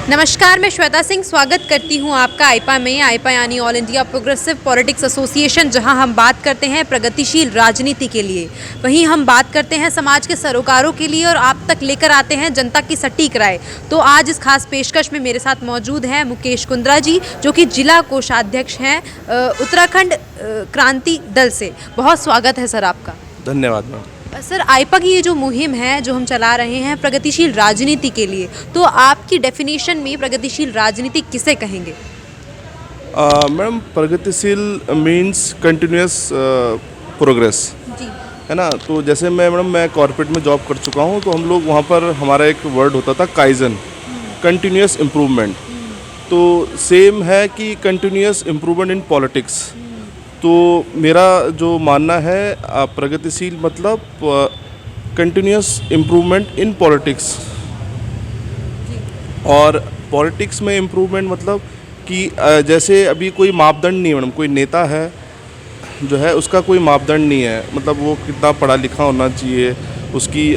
नमस्कार, मैं श्वेता सिंह स्वागत करती हूं आपका आईपा में। आईपा यानी all India progressive politics association, जहां हम बात करते हैं प्रगतिशील राजनीति के लिए, वहीं हम बात करते हैं समाज के सरोकारों के लिए और आप तक लेकर आते हैं जनता की सटीक राय। तो आज इस खास पेशकश में मेरे साथ मौजूद हैं मुकेश कुंद्रा जी, जो कि जिला कोषाध्यक्ष हैं उत्तराखंड क्रांति दल से। बहुत स्वागत है सर आपका। धन्यवाद मैम। सर, आईपा की ये जो मुहिम है जो हम चला रहे हैं प्रगतिशील राजनीति के लिए, तो आपकी डेफिनेशन में प्रगतिशील राजनीति किसे कहेंगे? मैडम, प्रगतिशील मीन्स कंटिन्यूस प्रोग्रेस, जी। है ना। तो जैसे मैं कॉर्पोरेट में जॉब कर चुका हूँ, तो हम लोग वहाँ पर हमारा एक वर्ड होता था काइजन, कंटिन्यूस इम्प्रूवमेंट। तो सेम है कि कंटिन्यूस इम्प्रूवमेंट इन पॉलिटिक्स। तो मेरा जो मानना है प्रगतिशील मतलब कंटिन्यूस इम्प्रूवमेंट इन पॉलिटिक्स। और पॉलिटिक्स में इम्प्रूवमेंट मतलब कि जैसे अभी कोई मापदंड नहीं है मैडम, कोई नेता है जो है उसका कोई मापदंड नहीं है, मतलब वो कितना पढ़ा लिखा होना चाहिए, उसकी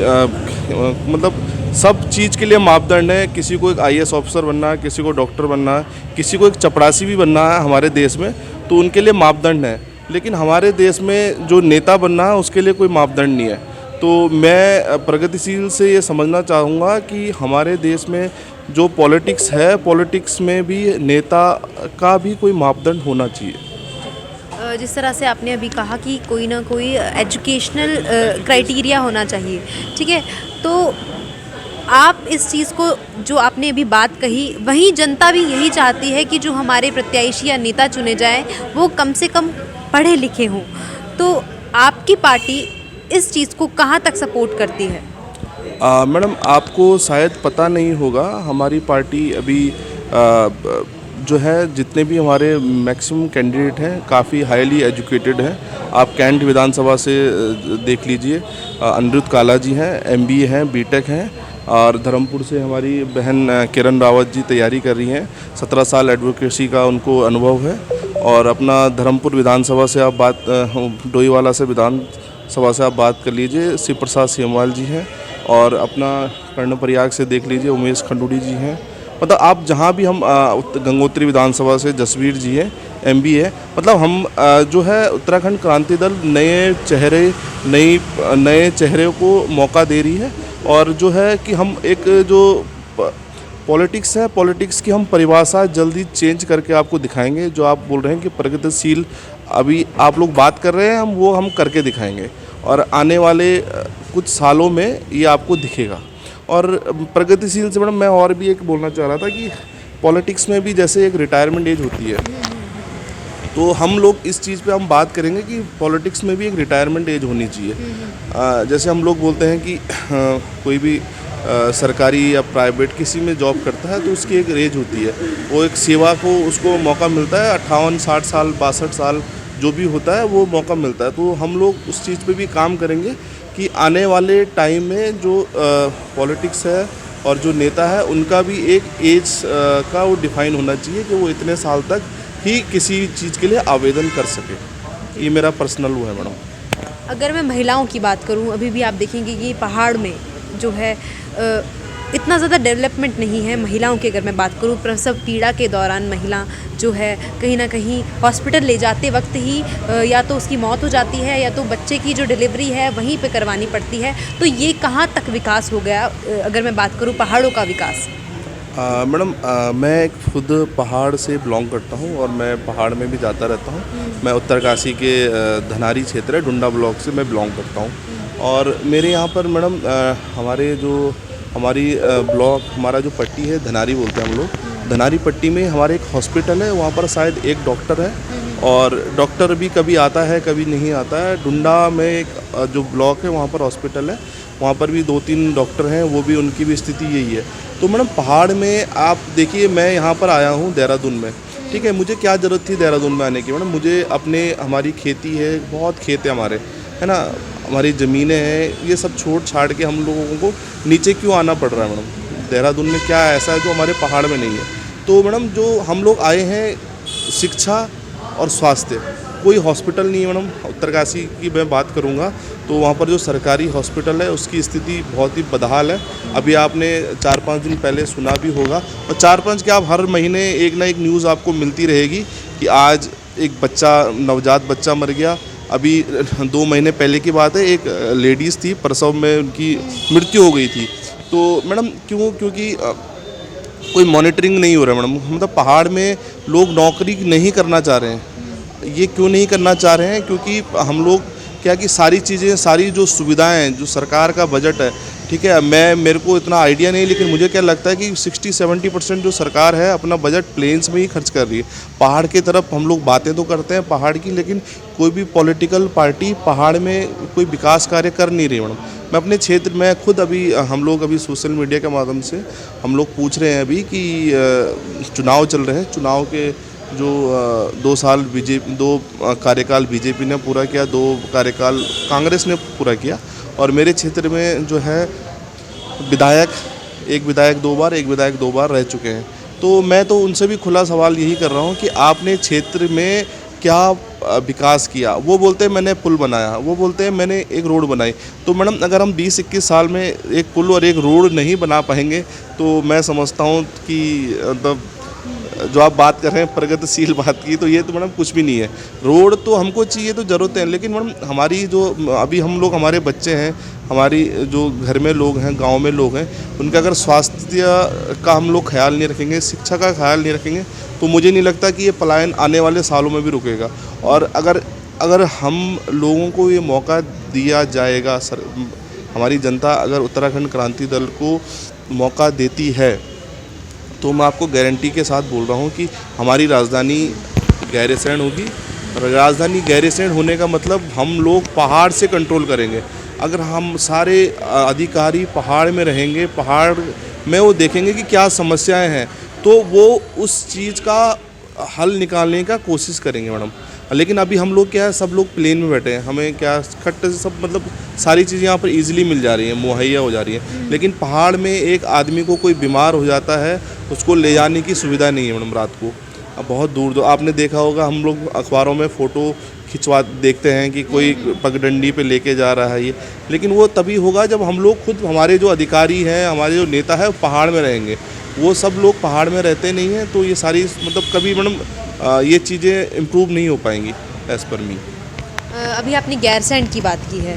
मतलब सब चीज़ के लिए मापदंड है। किसी को एक आईएएस ऑफिसर बनना है, किसी को डॉक्टर बनना है, किसी को एक चपरासी भी बनना है हमारे देश में, तो उनके लिए मापदंड है। लेकिन हमारे देश में जो नेता बनना है उसके लिए कोई मापदंड नहीं है। तो मैं प्रगतिशील से ये समझना चाहूँगा कि हमारे देश में जो पॉलिटिक्स है, पॉलिटिक्स में भी नेता का भी कोई मापदंड होना चाहिए। जिस तरह से आपने अभी कहा कि कोई ना कोई एजुकेशनल क्राइटेरिया होना चाहिए, ठीक है, तो आप इस चीज़ को जो आपने अभी बात कही, वहीं जनता भी यही चाहती है कि जो हमारे प्रत्याशी या नेता चुने जाएं वो कम से कम पढ़े लिखे हों। तो आपकी पार्टी इस चीज़ को कहाँ तक सपोर्ट करती है? मैडम, आपको शायद पता नहीं होगा, हमारी पार्टी अभी जो है जितने भी हमारे मैक्सिमम कैंडिडेट हैं काफ़ी हाईली एजुकेटेड हैं। आप कैंट विधानसभा से देख लीजिए, अनिरुद्ध काला जी हैं, एमबीए हैं, बीटेक हैं। और धर्मपुर से हमारी बहन किरण रावत जी तैयारी कर रही हैं, 17 साल एडवोकेसी का उनको अनुभव है। और अपना धर्मपुर विधानसभा से आप बात डोईवाला से विधानसभा से आप बात कर लीजिए, शिव प्रसाद सेमवाल जी हैं। और अपना कर्णप्रयाग से देख लीजिए, उमेश खंडूड़ी जी हैं। मतलब आप जहाँ भी हम गंगोत्री विधानसभा से जसवीर जी हैं, एमबीए। मतलब हम जो है उत्तराखंड क्रांति दल नए चेहरे को मौका दे रही है। और जो है कि हम एक जो पॉलिटिक्स है, पॉलिटिक्स की हम परिभाषा जल्दी चेंज करके आपको दिखाएंगे। जो आप बोल रहे हैं कि प्रगतिशील अभी आप लोग बात कर रहे हैं, हम करके दिखाएंगे। और आने वाले कुछ सालों में ये आपको दिखेगा। और प्रगतिशील से मैडम मैं और भी एक बोलना चाह रहा था कि पॉलिटिक्स में भी जैसे एक रिटायरमेंट एज होती है, तो हम लोग इस चीज़ पे हम बात करेंगे कि पॉलिटिक्स में भी एक रिटायरमेंट एज होनी चाहिए। जैसे हम लोग बोलते हैं कि कोई भी सरकारी या प्राइवेट किसी में जॉब करता है तो उसकी एक एज होती है, वो एक सेवा को उसको मौका मिलता है, 58, 60 साल, 62 साल जो भी होता है वो मौका मिलता है। तो हम लोग उस चीज़ पे भी काम करेंगे कि आने वाले टाइम में जो पॉलिटिक्स है और जो नेता है उनका भी एक एज का वो डिफाइन होना चाहिए कि वो इतने साल तक ही किसी चीज़ के लिए आवेदन कर सके। ये मेरा पर्सनल वो है मैडम। अगर मैं महिलाओं की बात करूं, अभी भी आप देखेंगे कि पहाड़ में जो है इतना ज़्यादा डेवलपमेंट नहीं है। महिलाओं की अगर मैं बात करूं, प्रसव पीड़ा के दौरान महिला जो है कहीं ना कहीं हॉस्पिटल ले जाते वक्त ही या तो उसकी मौत हो जाती है या तो बच्चे की जो डिलीवरी है वहीं पे करवानी पड़ती है। तो ये कहाँ तक विकास हो गया अगर मैं बात करूं पहाड़ों का विकास? मैडम, मैं खुद पहाड़ से बिलोंग करता हूँ और मैं पहाड़ में भी जाता रहता हूँ। मैं उत्तरकाशी के धनारी क्षेत्र है, डुंडा ब्लॉक से मैं बिलोंग करता हूँ। और मेरे यहाँ पर मैडम हमारी ब्लॉक, हमारा जो पट्टी है धनारी बोलते हैं हम लोग, धनारी पट्टी में हमारे एक हॉस्पिटल है, वहाँ पर शायद एक डॉक्टर है। और डॉक्टर भी कभी आता है कभी नहीं आता है। डुंडा में एक जो ब्लॉक है वहाँ पर हॉस्पिटल है, वहाँ पर भी 2-3 डॉक्टर हैं, वो भी उनकी भी स्थिति यही है। तो मैडम पहाड़ में आप देखिए, मैं यहाँ पर आया हूँ देहरादून में, ठीक है, मुझे क्या ज़रूरत थी देहरादून में आने की मैडम? मुझे हमारी खेती है, बहुत खेत है हमारे, है ना, हमारी ज़मीनें हैं, ये सब छोड़ छाड़ के हम लोगों को नीचे क्यों आना पड़ रहा है मैडम? देहरादून में क्या ऐसा है जो हमारे पहाड़ में नहीं है? तो मैडम जो हम लोग आए हैं शिक्षा और स्वास्थ्य कोई हॉस्पिटल नहीं है मैडम। उत्तरकाशी की मैं बात करूँगा तो वहाँ पर जो सरकारी हॉस्पिटल है उसकी स्थिति बहुत ही बदहाल है। अभी आपने 4-5 दिन पहले सुना भी होगा, और 4-5 क्या, आप हर महीने एक ना एक न्यूज़ आपको मिलती रहेगी कि आज एक बच्चा, नवजात बच्चा मर गया। अभी 2 महीने पहले की बात है, एक लेडीज़ थी, प्रसव में उनकी मृत्यु हो गई थी। तो मैडम क्योंकि कोई मॉनिटरिंग नहीं हो रहा है मैडम। मतलब पहाड़ में लोग नौकरी नहीं करना चाह रहे हैं। ये क्यों नहीं करना चाह रहे हैं? क्योंकि हम लोग क्या कि सारी चीज़ें, सारी जो सुविधाएं हैं, जो सरकार का बजट है, ठीक है, मेरे को इतना आइडिया नहीं, लेकिन मुझे क्या लगता है कि 60-70% जो सरकार है अपना बजट प्लेन्स में ही खर्च कर रही है। पहाड़ की तरफ हम लोग बातें तो करते हैं पहाड़ की, लेकिन कोई भी पॉलिटिकल पार्टी पहाड़ में कोई विकास कार्य कर नहीं रही मैडम। मैं अपने क्षेत्र में खुद हम लोग अभी सोशल मीडिया के माध्यम से हम लोग पूछ रहे हैं अभी कि चुनाव चल रहे हैं, चुनाव के जो 2 साल दो कार्यकाल बीजेपी ने पूरा किया, 2 कार्यकाल कांग्रेस ने पूरा किया, और मेरे क्षेत्र में जो है एक विधायक 2 बार, एक विधायक 2 बार रह चुके हैं। तो मैं तो उनसे भी खुला सवाल यही कर रहा हूँ कि आपने क्षेत्र में क्या विकास किया? वो बोलते हैं मैंने पुल बनाया, वो बोलते हैं मैंने एक रोड बनाई। तो मैडम अगर हम 20-21 साल में एक पुल और एक रोड नहीं बना पाएंगे तो मैं समझता हूँ कि मतलब जो आप बात कर रहे हैं प्रगतिशील बात की, तो ये तो मैडम कुछ भी नहीं है। रोड तो हमको चाहिए, तो ज़रूरत है, लेकिन मैडम हमारी जो अभी हम लोग, हमारे बच्चे हैं, हमारी जो घर में लोग हैं, गांव में लोग हैं, उनका अगर स्वास्थ्य का हम लोग ख्याल नहीं रखेंगे, शिक्षा का ख्याल नहीं रखेंगे, तो मुझे नहीं लगता कि ये पलायन आने वाले सालों में भी रुकेगा। और अगर हम लोगों को ये मौका दिया जाएगा, हमारी जनता अगर उत्तराखंड क्रांति दल को मौका देती है, तो मैं आपको गारंटी के साथ बोल रहा हूँ कि हमारी राजधानी गैरसैंण होगी। राजधानी गैरसैंण होने का मतलब हम लोग पहाड़ से कंट्रोल करेंगे। अगर हम सारे अधिकारी पहाड़ में रहेंगे, पहाड़ में वो देखेंगे कि क्या समस्याएं हैं, तो वो उस चीज़ का हल निकालने का कोशिश करेंगे मैडम। लेकिन अभी हम लोग क्या है, सब लोग प्लेन में बैठे हैं, हमें क्या खट्ट से सब, मतलब सारी चीज़ें यहाँ पर इजीली मिल जा रही हैं, मुहैया हो जा रही हैं। लेकिन पहाड़ में एक आदमी को कोई बीमार हो जाता है, उसको ले जाने की सुविधा नहीं है मैडम रात को। अब बहुत दूर आपने देखा होगा, हम लोग अखबारों में फ़ोटो खिंचवा देखते हैं कि कोई पगडंडी पे लेके जा रहा है ये, लेकिन वो तभी होगा जब हम लोग खुद, हमारे जो अधिकारी हैं, हमारे जो नेता है, वो पहाड़ में रहेंगे। वो सब लोग पहाड़ में रहते नहीं हैं, तो ये सारी मतलब कभी मैडम ये चीज़ें इम्प्रूव नहीं हो पाएंगी एज़ पर मी। अभी आपने गैरसैंण की बात की है,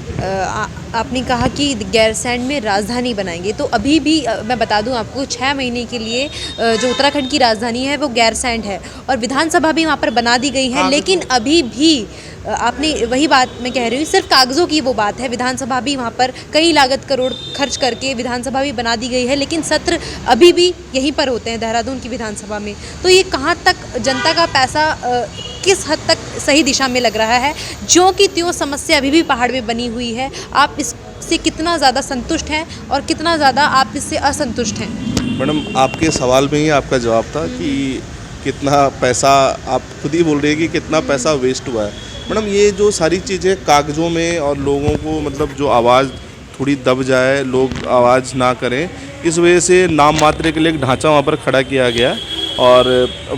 आपने कहा कि गैरसैंण में राजधानी बनाएंगे, तो अभी भी मैं बता दूं आपको 6 महीने के लिए जो उत्तराखंड की राजधानी है वो गैरसैंण है, और विधानसभा भी वहां पर बना दी गई है। लेकिन अभी भी आपने वही बात मैं कह रही हूँ, सिर्फ कागज़ों की वो बात है। विधानसभा भी वहाँ पर कई लागत करोड़ खर्च करके विधानसभा भी बना दी गई है, लेकिन सत्र अभी भी यहीं पर होते हैं, देहरादून की विधानसभा में। तो ये कहाँ तक जनता का पैसा किस हद तक सही दिशा में लग रहा है? जो कि त्यों समस्या अभी भी पहाड़ में बनी हुई है। आप इससे कितना ज़्यादा संतुष्ट हैं और कितना ज़्यादा आप इससे असंतुष्ट हैं? मैडम आपके सवाल में ही आपका जवाब था कि कितना पैसा, आप खुद ही बोल रहे हैं कि कितना पैसा वेस्ट हुआ है। मैडम ये जो सारी चीज़ें कागज़ों में, और लोगों को मतलब जो आवाज़ थोड़ी दब जाए, लोग आवाज़ ना करें, इस वजह से नाम मात्र के लिए एक ढांचा वहाँ पर खड़ा किया गया। और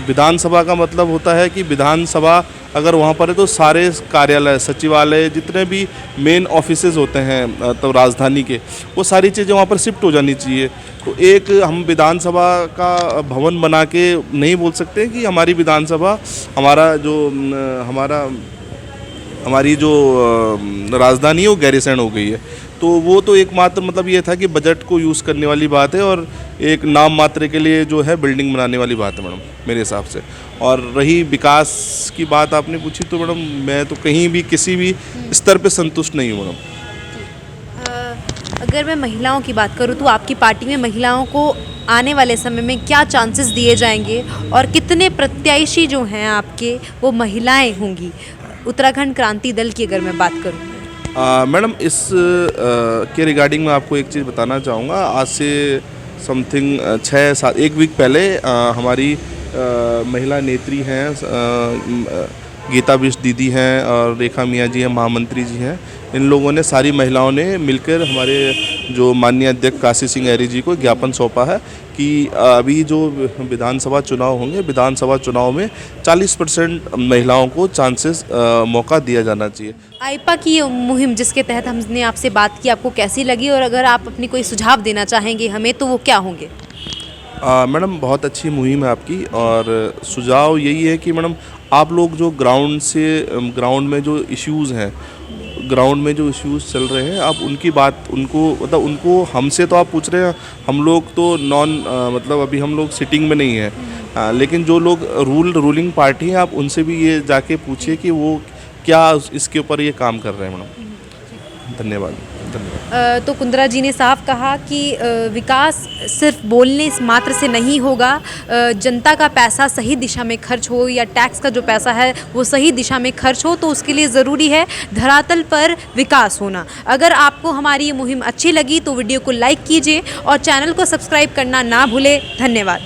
विधानसभा का मतलब होता है कि विधानसभा अगर वहाँ पर है तो सारे कार्यालय, सचिवालय, जितने भी मेन ऑफिसेज होते हैं तो राजधानी के, वो सारी चीज़ें वहाँ पर शिफ्ट हो जानी चाहिए। तो एक हम विधानसभा का भवन बना के नहीं बोल सकते कि हमारी विधानसभा, हमारी जो राजधानी है वो गैरसैंण हो गई है। तो वो तो एकमात्र मतलब ये था कि बजट को यूज़ करने वाली बात है, और एक नाम मात्र के लिए जो है बिल्डिंग बनाने वाली बात है मैडम मेरे हिसाब से। और रही विकास की बात आपने पूछी, तो मैडम मैं तो कहीं भी किसी भी स्तर पे संतुष्ट नहीं हूँ मैडम। अगर मैं महिलाओं की बात करूँ तो आपकी पार्टी में महिलाओं को आने वाले समय में क्या चांसेस दिए जाएंगे, और कितने प्रत्याशी जो हैं आपके वो महिलाएं होंगी उत्तराखंड क्रांति दल की अगर मैं बात करूँ? मैडम इस के रिगार्डिंग मैं आपको एक चीज़ बताना चाहूँगा। आज से समथिंग 1 वीक पहले हमारी महिला नेत्री हैं गीता बिष्ट दीदी हैं और रेखा मियाँ जी हैं, महामंत्री जी हैं, इन लोगों ने, सारी महिलाओं ने मिलकर हमारे जो माननीय अध्यक्ष काशी सिंह ऐरी जी को ज्ञापन सौंपा है कि अभी जो विधानसभा चुनाव होंगे, विधानसभा चुनाव में 40% महिलाओं को चांसेस मौका दिया जाना चाहिए। आइपा की ये मुहिम जिसके तहत हमने आपसे बात की, आपको कैसी लगी, और अगर आप अपनी कोई सुझाव देना चाहेंगे हमें तो वो क्या होंगे? मैडम बहुत अच्छी मुहिम है आपकी, और सुझाव यही है कि मैडम आप लोग जो ग्राउंड में जो इश्यूज़ हैं, ग्राउंड में जो इश्यूज़ चल रहे हैं, आप उनकी बात मतलब उनको हमसे तो आप पूछ रहे हैं, हम लोग तो मतलब अभी हम लोग सिटिंग में नहीं है, लेकिन जो लोग रूलिंग पार्टी हैं, आप उनसे भी ये जाके पूछिए कि वो क्या इसके ऊपर ये काम कर रहे हैं मैडम। धन्यवाद। तो कुंद्रा जी ने साफ कहा कि विकास सिर्फ बोलने मात्र से नहीं होगा, जनता का पैसा सही दिशा में खर्च हो, या टैक्स का जो पैसा है वो सही दिशा में खर्च हो, तो उसके लिए ज़रूरी है धरातल पर विकास होना। अगर आपको हमारी ये मुहिम अच्छी लगी तो वीडियो को लाइक कीजिए और चैनल को सब्सक्राइब करना ना भूलें। धन्यवाद।